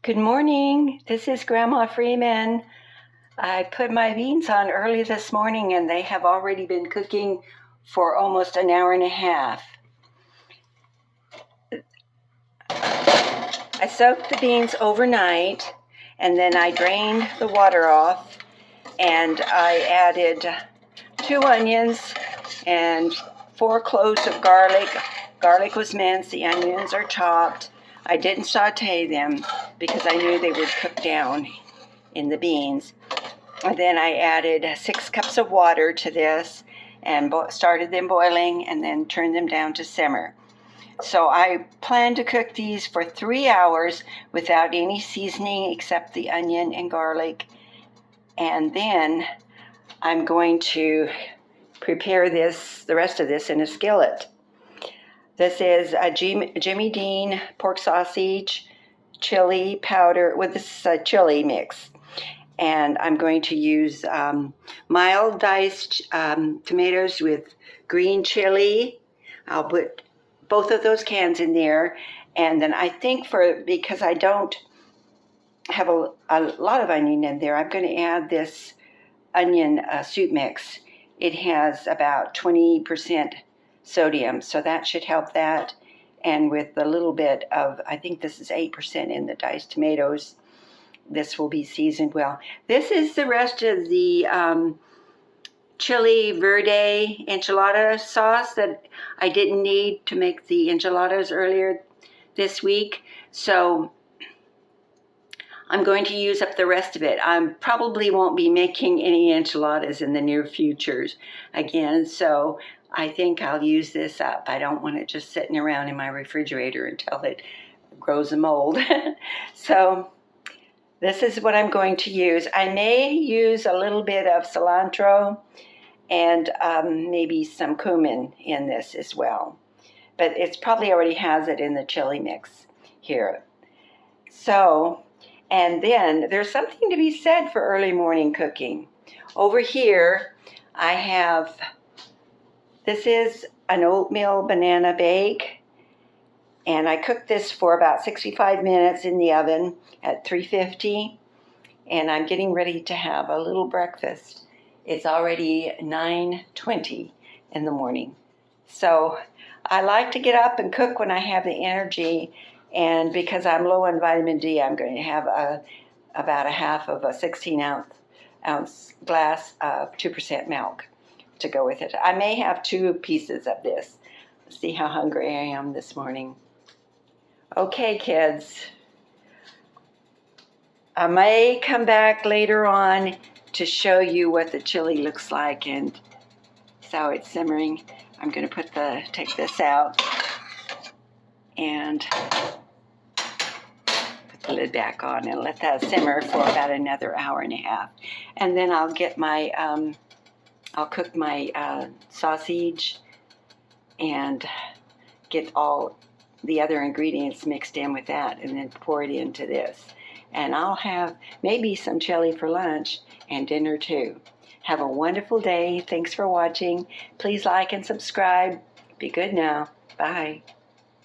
Good morning. This is Grandma Freeman. I put my beans on early this morning and they have already been cooking for almost an hour and a half. I soaked the beans overnight and then I drained the water off and I added 2 onions and 4 cloves of garlic. Garlic was minced, the onions are chopped. I didn't saute them because I knew they would cook down in the beans. And then I added 6 cups of water to this and started them boiling and then turned them down to simmer. So I plan to cook these for 3 hours without any seasoning except the onion and garlic. And then I'm going to prepare the rest of this in a skillet. This is a Jimmy Dean pork sausage, chili powder, with this chili mix. And I'm going to use mild diced tomatoes with green chili. I'll put both of those cans in there. And then I think because I don't have a lot of onion in there, I'm going to add this onion soup mix. It has about 20% sodium, so that should help that. And with a little bit of, I think this is 8% in the diced tomatoes, this will be seasoned well. This is the rest of the chili verde enchilada sauce that I didn't need to make the enchiladas earlier this week. So I'm going to use up the rest of it. I probably won't be making any enchiladas in the near future again, so I think I'll use this up. I don't want it just sitting around in my refrigerator until it grows a mold. So this is what I'm going to use. I may use a little bit of cilantro and maybe some cumin in this as well. But it's probably already has it in the chili mix here. So, and then there's something to be said for early morning cooking. Over here, I have, this is an oatmeal banana bake. And I cooked this for about 65 minutes in the oven at 350. And I'm getting ready to have a little breakfast. It's already 9:20 in the morning. So I like to get up and cook when I have the energy. And because I'm low on vitamin D, I'm going to have about a half of a 16-ounce glass of 2% milk to go with it. I may have 2 pieces of this. See how hungry I am this morning. Okay, kids. I may come back later on to show you what the chili looks like and how it's simmering. I'm going to take this out and put the lid back on and let that simmer for about another hour and a half. And then I'll get I'll cook my sausage and get all the other ingredients mixed in with that and then pour it into this. And I'll have maybe some chili for lunch and dinner too. Have a wonderful day. Thanks for watching. Please like and subscribe. Be good now. Bye.